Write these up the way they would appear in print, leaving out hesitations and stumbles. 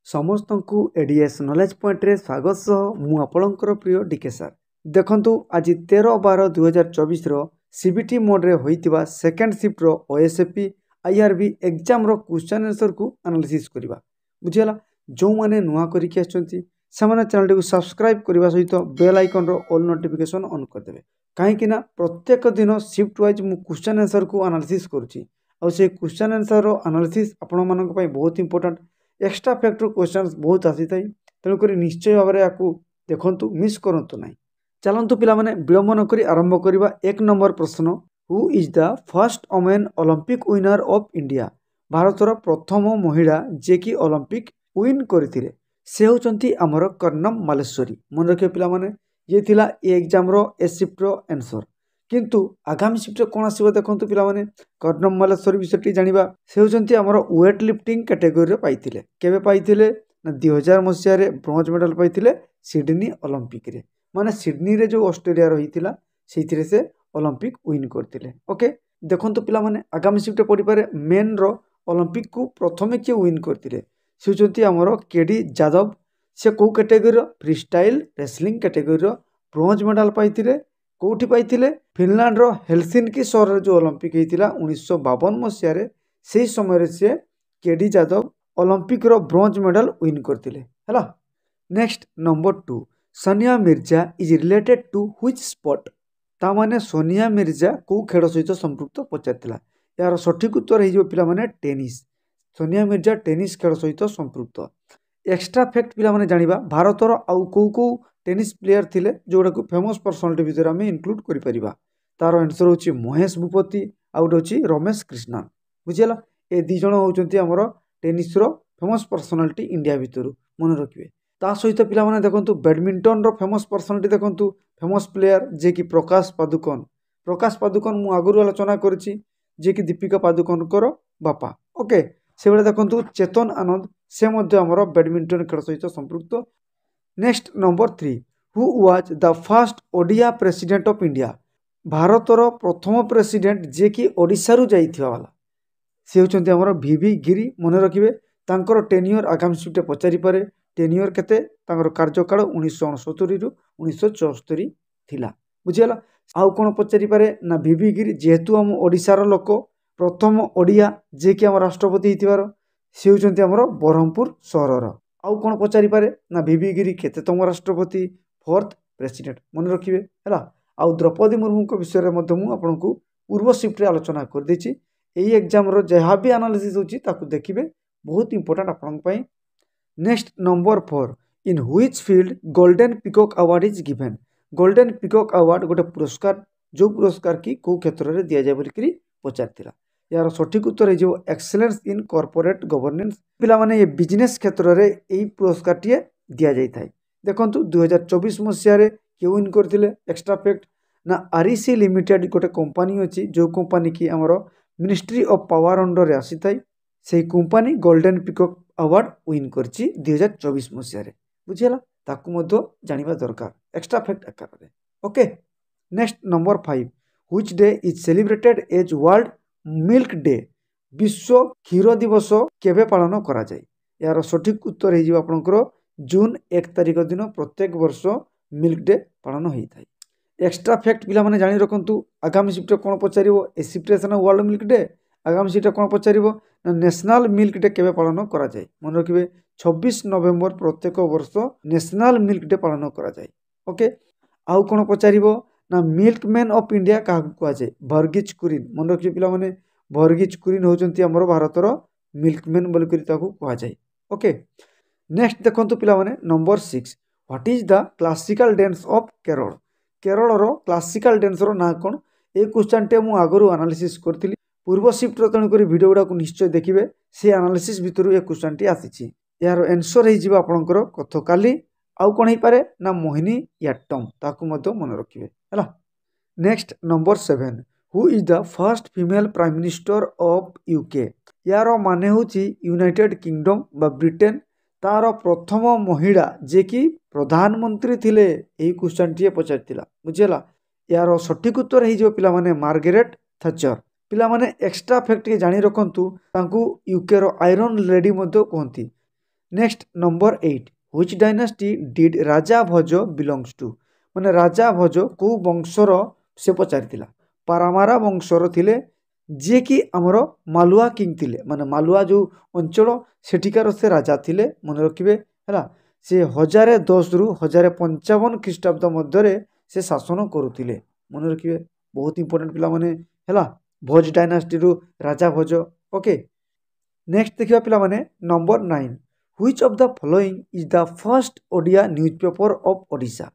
ସମସ୍ତଙ୍କୁ ADS knowledge ପଏଣ୍ଟରେ ସ୍ୱାଗତ ସହ ମୁଁ ଆପଣଙ୍କର ପ୍ରିୟ ଡିକେ ସାର୍। ଦେଖନ୍ତୁ ଆଜି 13/12/2024 ସିବିଟି ମୋଡ୍ରେ ହୋଇଥିବା ସେକେଣ୍ଡ ସିଫ୍ଟର ଓଏସ୍ଏପି ଆଇଆର୍ବି ଏକ୍ଜାମ୍ର କ୍ୱେଶ୍ଚନ୍ ଆନ୍ସର୍କୁ ଆନାଲିସିସ୍ କରିବା। ବୁଝିଗଲା? ଯେଉଁମାନେ ନୂଆ କରିକି ଆସିଛନ୍ତି ସେମାନେ ଚ୍ୟାନେଲଟିକୁ ସବସ୍କ୍ରାଇବ୍ କରିବା ସହିତ ବେଲ୍ ଆଇକନ୍ର ଅଲ୍ ନୋଟିଫିକେସନ୍ ଅନ୍ କରିଦେବେ। କାହିଁକିନା ପ୍ରତ୍ୟେକ ଦିନ ସିଫ୍ଟ ୱାଇଜ୍ ମୁଁ କ୍ୱେଶ୍ଚନ୍ ଆନ୍ସର୍କୁ ଆନାଲିସିସ୍ କରୁଛି। ଆଉ ସେ କ୍ୱେଶ୍ଚନ୍ ଆନ୍ସର୍ର ଆନାଲିସିସ୍ ଆପଣମାନଙ୍କ ପାଇଁ ବହୁତ ଇମ୍ପୋର୍ଟାଣ୍ଟ। एक्स्ट्रा फैक्टर क्वेश्चन बहुत आसी थाए तेणुक निश्चय भाव में या देखु मिस करूँ ना। चलतु पिला माने विलंब नक आरंभ करवा। एक नंबर प्रश्न, who is the first women Olympic winner of India? भारतर प्रथम महिला जे कि ओलंपिक विन करते से होचंती आमर कर्णम मालेश्वरी। मन रखिए पिला माने ये थिला ए एग्जाम रो ए शिफ्ट रो आंसर। किंतु आगामी शिफ्ट कौन आसो देखो पिला माने कर्णम मालेश्वरी विषय जानिबा। से होचंती आमर वेट लिफ्टिंग कैटेगरी पाइथिले। केबे पाइथिले ना 2000 मसीह रे ब्रोंज मेडल पाइथिले सिडनी ओलंपिक रे। माने सिडनी रे जो ऑस्ट्रेलिया रहिथिला सेथिरे से ओलंपिक विन करथिले। ओके देखंतु पिला माने आगामी शिफ्ट पड़ी पारे मेन रो ओलंपिक को प्रथमे के विन करथिले से होचंती आमर केडी यादव। से को category freestyle wrestling category bronze medal पाइथिले। कोठी पाइथिले फिनलैंड रो हेलसिंकी शहर जो ओलंपिक हेतिला 1952 मसीह रे सेही समय से केडी यादव ओलंपिक रो ब्रोंज मेडल विन करथिले हला। Next number 2, Sonia Mirza is related to which sport? ता माने सोनिया मिर्जा को खेल सहित संपृक्त पचारथिला। यार सठिक उत्तर हे पिला माने टेनिस। सोनिया मिर्जा टेनिस खेल सहित संपृक्त। एक्स्ट्रा फैक्ट पिला माने जानिबा भारतर आउ को टेनिस प्लेयर थिले जोड़ा को फेमस पर्सनालिटी भितर आमे इंक्लूड करि परिबा। तार आंसर होची महेश भूपति आउट होची रमेश कृष्णन। बुझियला ए दी जण होचंती हमर टेनिस रो फेमस पर्सनालिटी इंडिया भितर मन रखिए। ता सहित पिला माने देखंतु बैडमिंटन रो फेमस पर्सनालिटी देखंतु फेमस प्लेयर जे कि प्रकाश पादुकोण। प्रकाश पादुकोण मु आगुरु आलोचना करछि जे कि दीपिका पादुकोण को बापा। ओके से बेले देखंतु चेतन आनंद से मध्य हमर बैडमिंटन खेल सहित संपृक्त। Next number 3, who was the first Odia president of India? भारतर प्रथम प्रेसिडेंट जे कि ओडिशा रु जाइथिवा वाला से होचंती हमर वीवी गिरी। मन रखिबे तांकर टेन्योर आगामी शिफ्ट पचारि पारे। टेन्योर केते तांकर कार्यकाल 1969 रु 1974 थिला। बुझियला आउ कोन पचारि पारे ना वीवी गिरी जेहेतु हम ओडिसा रो लोक प्रथम ओडिया जे कि हम राष्ट्रपति हितिबार से होचंती हमर बरहमपुर शहर रो। आउ कोन पचारि पारे ना वीवी गिरी केतेतम राष्ट्रपति फोर्थ प्रेसिडेंट मन रखिबे हला। आउ द्रौपदी मुर्मू को विषय रे मध्य मु आपनकु पूर्व शिफ्ट रे आलोचना कर देछि। एई एग्जाम रो जहा भी एनालिसिस होछि ताकु देखिबे बहुत इंपोर्टेंट आपन पई। Next number 4, in which field golden peacock award is given? Golden peacock award गोटे पुरस्कार जो पुरस्कार की को क्षेत्र रे दिया जाय बोली पचारथिला। यार सठिक उत्तर हे जो एक्सीलेंस इन कॉर्पोरेट गवर्नेंस। पिला माने ये बिजनेस क्षेत्र रे एई पुरस्कार टिए दिया जाय थाय। देखंतु 2024 मसिया रे के विन करथिले। एक्स्ट्रा फैक्ट ना आरईसी लिमिटेड गोटे कंपनी अछि जो कंपनी की हमरो मिनिस्ट्री ऑफ पावर अंडर रे आसी थाय। से company golden peacock award win करछि 2024 मसिया रे। बुझियला ताकु मधो जानिबा दरकार एक्स्ट्रा फैक्ट आकार रे। Okay next number 5, which day is celebrated as World Milk Day? विश्व क्षीर दिवस केबे पालन करा जाय? यार सठिक उत्तर हे जिवो आपनकर जून 1 तारिख दिन प्रत्येक वर्ष मिल्क डे पालन होई थाय। एक्स्ट्रा फैक्ट पिला माने जानि रखंतु आगामी शिफ्ट कोन पचारिबो ए शिफ्ट रे सना वर्ल्ड मिल्क डे। आगामी शिफ्ट कोन पचारिबो ना नेशनल मिल्क डे केबे पालन करा जाय? मन रखिबे 26 नवेम्बर प्रत्येक वर्ष नेशनल मिल्क डे पालन करा जाय। ओके आउ कोन पचारिबो ना मिल्कमैन ऑफ इंडिया का को जाय? वर्गीज कुरिन। मन रखिबे पिला माने वर्गीज कुरिन होचंती हमर भारतर मिल्कमैन बोली करी ताकू को जाय। ओके नेक्स्ट देखंतु पिला माने number 6, what is the classical dance of Kerala? Kerala रो क्लासिकल डांस रो ना कोन? ए क्वेश्चन टे मु आगरु एनालिसिस करथिली पूर्व शिफ्ट रो तण करी वीडियो गुडा को निश्चय देखिबे। से एनालिसिस भितरु ए क्वेश्चन टी आसीची। यार आंसर हे जिबा आपनकर कथकाली आउ कोन हे पारे ना मोहिनी याट्टम ताकू मधो मन रखिबे हला। Next number 7, who is the first female prime minister of UK? यार माने होची यूनाइटेड किंगडम बा ब्रिटेन। तार प्रथम महिला जे कि प्रधानमंत्री थिले एही क्वेश्चन टी पचारथिला। बुझियला यार सठिक उत्तर हे जो पिला माने मार्गरेट थैचर। पिला माने एक्स्ट्रा फैक्ट के जानि रखंतु तांकू यूके रो आयरन लेडी मधो कहंती। Next number 8 which dynasty did Raja Bhoj belongs to माने राजा भोज को वंशर से पचारिथिला पारामारा वंशर थिले जे कि हमर मालुआ किंग थिले माने मालुआ जो अंचल सेठिकार से राजा थिले मन रखिबे हला से 1010 रु 1055 ख्रीष्टाब्द मध्य से शासन करुथिले मन रखिबे बहुत इंपोर्टेंट पिला माने हला भोज डायनास्टी रु राजा भोज ओके नेक्स्ट देखिबा पिला माने number 9 which of the following is the first Odia newspaper of Odisha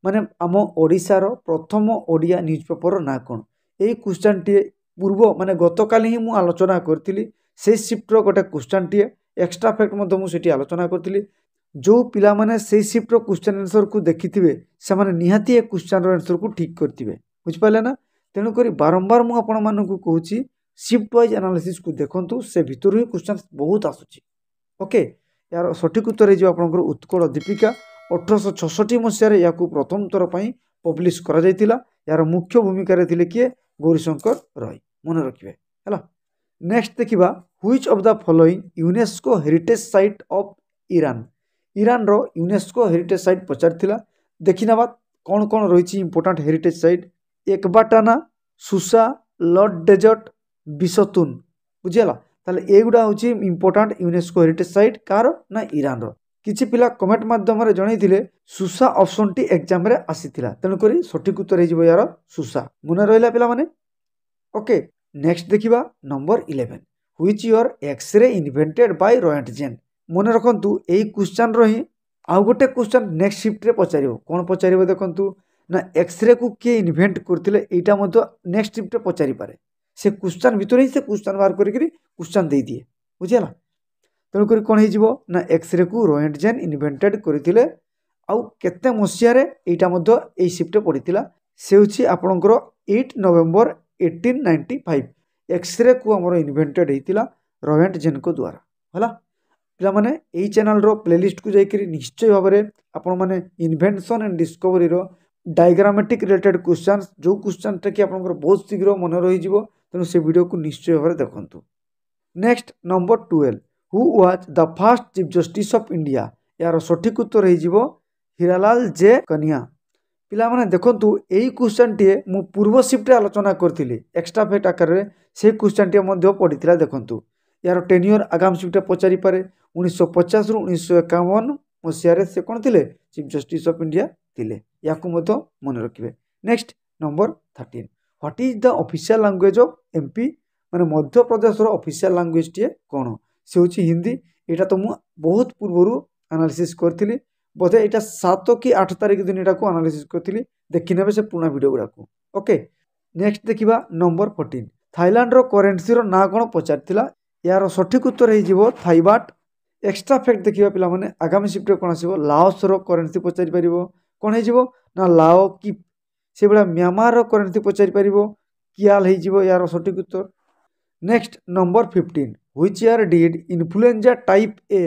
माने आम ओडिशार प्रथम ओडिया न्यूज़पेपर ना कोन एई क्वेश्चन टी पूर्व माने गतकाली ही मु आलोचना करथिली से शिफ्ट रो गोटे क्वेश्चन टी एक्स्ट्रा फैक्ट मध्य मु सेठी आलोचना करथिली जो पिला माने से शिफ्ट रो क्वेश्चन आंसर को देखिथिबे से माने निहाती ए क्वेश्चन रो आंसर को ठीक करथिबे बुझ पाले ना तेनु करी बारंबार मु आपण मानन को कहूची शिफ्ट वाइज एनालिसिस को देखंतु से भितर ही क्वेश्चन बहुत आसुची ओके यार सठिक उत्तर है आपंकर उत्कल दीपिका 1866 मसीह या प्रथम थर पर पब्लिश करा जायतिला यार मुख्य भूमिका रे थिले किए गौरीशंकर रॉय मन रखिबे हैला नेक्स्ट देखिबा which of the following UNESCO heritage site of Iran Iran रो यूनेस्को हेरिटेज साइट पचारथिला देखिनाबा कौन कौन रही important heritage site Ecbatana Susa Lut desert Bisotun बुझिला ताले एगुडा होची इंपोर्टेंट यूनेस्को हेरिटेज साइट कार ना ईरान रो किछि पिला कमेंट माध्यम रे जणैथिले सुसा ऑप्शन टी एग्जाम रे आसीथिला तनु करी सठिक उत्तर हे जिवो यार सुसा मुने रहला पिला माने ओके नेक्स्ट देखिबा number 11 which year X-ray invented by Roentgen मने रखंतु एई क्वेश्चन रही आउ गोटे क्वेश्चन नेक्स्ट शिफ्ट रे पचारिबो कोन पचारिबो देखंतु ना एक्स-रे को के इन्वेंट करथिले एटा मधो नेक्स्ट शिफ्ट रे पचारि पारे से क्वेश्चन भीतर ही से क्वेश्चन बाहर करी क्वेश्चन दे दिए बुझेला तेणु करी कौन हो ना एक्स-रे को रोएंटजेन इन्वेंटेड करथिले आउ केते मसिया रे एटा मधो एई शिफ्ट पड़िथिला से होछि आपनकर 8 नवंबर 1895 एक्स-रे को हमर इन्वेंटेड हेतिला रोएंटजेन को द्वारा हला पिला माने एई चैनल रो प्लेलिस्ट को जाई निश्चय भाव में आपण माने इन्वेंशन एंड डिस्कवरी रो डायग्रामेटिक रिलेटेड क्वेश्चन जो क्वेश्चन टा कि आपनकर बहुत शीघ्र मन रही जिवो तेणु से वीडियो को निश्चय भाव में देखंतु next number 12 who was the first chief justice of India यार सठिक उत्तर हे जिवो हीरालाल जे कनिया पिला माने देखंतु एई क्वेश्चन टी मु पूर्व शिफ्ट रे आलोचना करथिली एक्स्ट्रा फैक्ट आकार रे से क्वेश्चन टी मध्ये पडिथिला देखंतु यार टेन्योर आगाम शिफ्ट पचारि पारे 1950 रु 1951 मसिया रे से कोन थिले चीफ जस्टिस ऑफ इंडिया थिले याकु मतो मन रखिबे next number 13 what is the official language of MP माने मध्य प्रदेश रो ऑफिशियल लैंग्वेज टी कोन से होची हिंदी एटा तो मु बहुत पूर्वरु एनालिसिस करथिली बोधे एटा 7 कि 8 तारिख दिन एटा को एनालिसिस करथिली देखि नेबे से पुना वीडियो गुडा को ओके नेक्स्ट देखिबा नंबर 14 थाईलैंड रो करेंसी रो ना कोन पचारथिला यार सठिक उत्तर हे जिवो थाईबाट एक्स्ट्रा फैक्ट देखिबा पिला माने आगामी शिफ्ट रे कोन आसीबो लाओस रो करेंसी पचारि परिबो कोन हे जिवो ना लाओ की से बडा म्यांमार रो करेंसी पचारि परिबो कियाल हे जिवो यार सठिक उत्तर next number 15 which year did influenza type A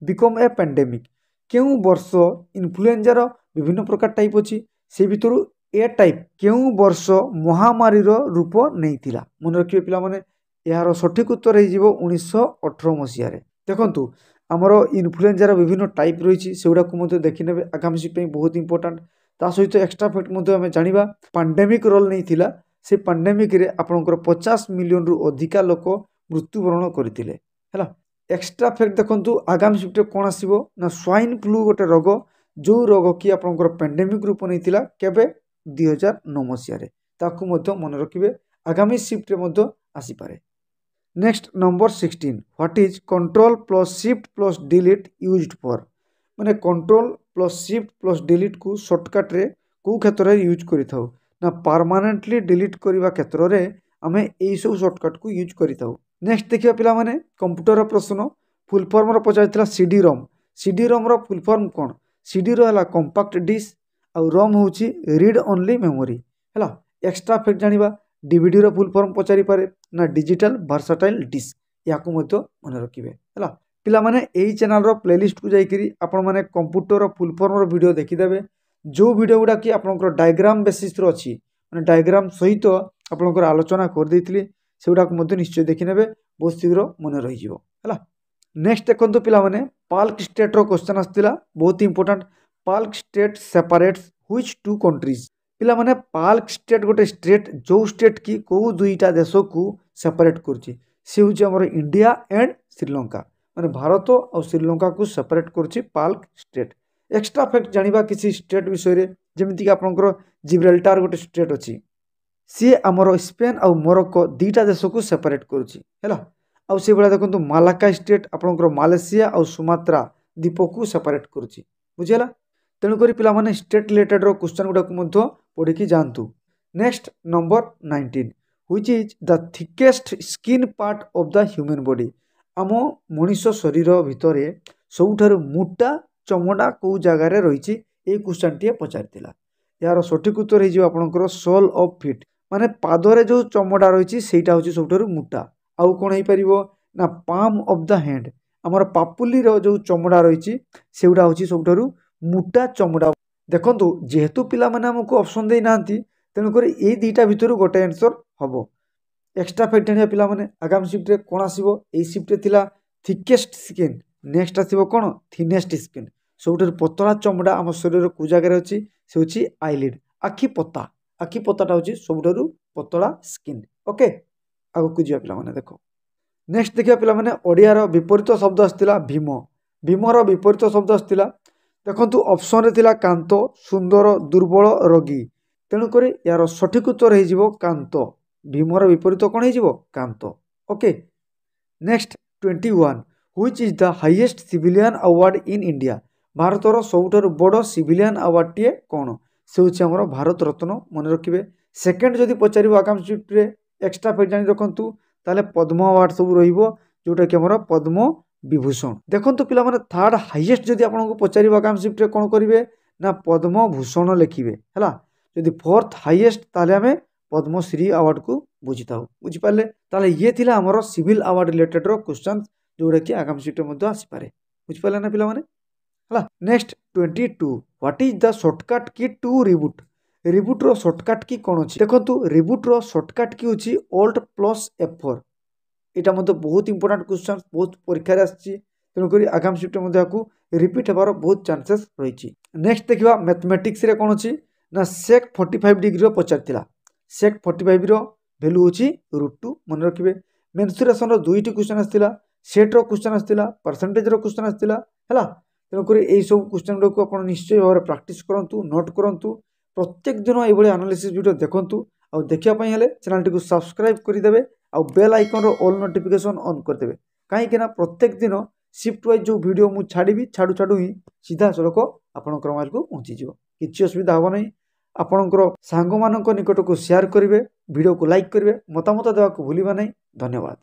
become a pandemic केउ वर्ष इन्फ्लुएंजा रो विभिन्न प्रकार टाइप अछि से भितरु ए टाइप केउ वर्ष महामारी रो रूप नैथिला मन रखिबे पिला माने यार सठिक उत्तर हे जिवो 1918 मसिया रे देखंतु हमरो इन्फ्लुएंजा रो विभिन्न टाइप रहिछि सेउडा को मते देखि नेबे आगामी शिफ्ट पे बहुत इंपोर्टेंट ता सहित एक्स्ट्रा फैक्ट मते हमें जानिबा पेंडेमिक रोल नैथिला से पेंडेमिक रे आपनकर 50 मिलियन रु अधिका लोक मृत्युवरण करथिले हैला एक्स्ट्रा फैक्ट देखंतु आगामी शिफ्ट कोन आसीबो ना स्वाइन फ्लू गोटे रोग जो रोग कि आपनकर पेंडेमिक रूप नैथिला केबे 2009 मसिया रे ताकू मते मन रखिबे आगामी शिफ्ट रे मते आसी पारे next number 16 what is control plus shift plus delete used for माने control plus shift plus delete को शॉर्टकट रे को क्षेत्र रे यूज करिथाउ ना परमानेंटली डिलीट करबा क्षेत्र रे हमें एई सब शॉर्टकट को यूज करिथाउ नेक्स्ट देखिबा पिला माने कंप्यूटर रो प्रश्न फुल फॉर्म रो पचाइतला सीडी रोम रो फुल फॉर्म कोन सीडी रो हला कॉम्पैक्ट डिस्क आ रोम होची रीड ओनली मेमोरी हला एक्स्ट्रा फैक्ट जानिबा डीवीडी रो फुल फॉर्म पचारि पारे ना डिजिटल वर्सटाइल डिस्क याकू मतो मन रखिबे हला पिला माने एई चैनल रो प्लेलिस्ट को जाई करी आपण माने कंप्यूटर रो फुल फॉर्म रो वीडियो देखि देबे जो वीडियो गुडा कि आपनकर डायग्राम बेसिस रो अछि माने डायग्राम सहित आपनकर आलोचना कर देथिली सेउडा को मते निश्चय देखि नेबे बहुत शीघ्र मन रहि जिवो हला नेक्स्ट देखो पिलाने पाल्क स्टेट्र क्वेश्चन आसाला बहुत important Palk strait separates which two countries पिलाने पाल्क स्टेट गोटे स्टेट जो स्टेट की कौ दुईटा देश को सेपरेट करुच्ची सी हूँ आम इंडिया एंड श्रीलंका माने भारत और श्रीलंका को सेपरेट करुच्ची पाल्क स्टेट एक्स्ट्रा फैक्ट जानिबा किसी स्टेट विषय रे जेमिति कि आपनकर जिब्राल्टर गोटे स्टेट अच्छी सी आमर स्पेन और मोरक्को दुईटा देश को सेपरेट करुच्ची है आउ से भाया देखो मालाका स्टेट आपंकर मालेसिया और सुमात्रा द्वीप को सेपरेट करुच्ची बुझीगला तेणुक पिलाने स्टेट रिलेटेड क्वेश्चन गुड़ाक पढ़ी जातु next number 19 which is the thickest skin part of the human body आम मनीष शरीर भितर सबुठारु मोटा चमड़ा कौ जगार रही क्वेश्चन टी पचार यार सठिक उत्तर होकर सोल ऑफ फीट माने पादरे जो चमड़ा रही हूँ सबुठारु मोटा आउ कौन हो पार ना पाम ऑफ द हैंड आमर पापुली जो चमड़ा रही सेगुड़ा हूँ सबुठारु मोटा चमड़ा देखु जेहेतु पिला माने हमको ऑप्शन दे ना तेणुक ये दुईटा भितर गोटे आंसर हम एक्स्ट्रा फैक्ट जाना पिला माने आगामी शिफ्ट कौन आसो ये शिफ्ट थिला थिकेस्ट स्किन नेक्स्ट आसो कौन थिनेस्ट स्किन सबुठ पतला चमड़ा आम शरीर को जगार अच्छी से हूँ आईलिड आखि पताटा हूँ सबुठ पतला स्किन ओके आगक जा पे देख नेक्स्ट देखिए पिलाने ओडियार विपरीत शब्द आसाला भीम भीमर विपरीत शब्द आसाला देखु ऑप्शन रे थिला कांत सुंदर दुर्बल रोगी तेणुक यार सठिक उत्तर हो कांत भीमर विपरीत कौन हो कांत okay next 21 which is the highest civilian award in India भारतर सबुठारु बड़ सिविलियन अवार्ड टीए कौन से हूँ भारत रत्न मन रखिए सेकेंड जदि पचार आगामी शिफ्ट एक्स्ट्रा फैक्ट जानी रखु ताले पद्म अवार्ड सब रोटा कि आम पद्म विभूषण देखो पिला थर्ड हाईएस्ट जदि आपको पचार आगामी शिफ्ट कौन करेंगे ना पद्म भूषण लिखिए है जदि फोर्थ हाईएस्ट ताले आम पद्मश्री अवार्ड को बुझी था बुझीपारे ताले ये थिला आमर सिविल अवार्ड रिलेटेड क्वेश्चन जोड़ा कि आगामी शिफ्ट आसीपे बुझीपारे ना पिला next 22 what is the shortcut की टू रिबूट रिबूट्र शॉर्टकट की कौन अच्छी देखो रिबूट्र शॉर्टकट की हूँ ऑल्ट प्लस F4 यहाँ मतलब बहुत इंपोर्टाट क्वेश्चन बहुत परीक्षा तेणुक आगामी शिफ्ट रिपीट होबार बहुत चांसेस रही नेक्स्ट देखा मैथमेटिक्स रे कौन अच्छी ना सेक 45 डिग्री पचार सेक 45 भैल्यू हूँ √2 मन रखिए मेन्सुरेशन दुईटी क्वेश्चन आसाला सेट्र क्वेश्चन आसाला परसेंटेज क्वेश्चन आसाला है तेणुक यही सब क्वेश्चन गुड़ाक आप निश्चय भाव में प्राक्टिस करूँ नोट करूँ प्रत्येक दिन ये एनालिसिस वीडियो देखूँ और देखापी चैनल टी सब्सक्राइब करदे और bell icon all notification on करदे कहीं प्रत्येक दिन शिफ्ट वाइज जो वीडियो मुझे छाड़ी छाड़ू ही सीधा सड़क आपंकर मोबाइल को पहुँचीज किसी असुविधा हम ना आपणकर सांग मान निकट को शेयर करेंगे वीडियो को लाइक करेंगे मतामत देवाक भूलिबा नहीं धन्यवाद।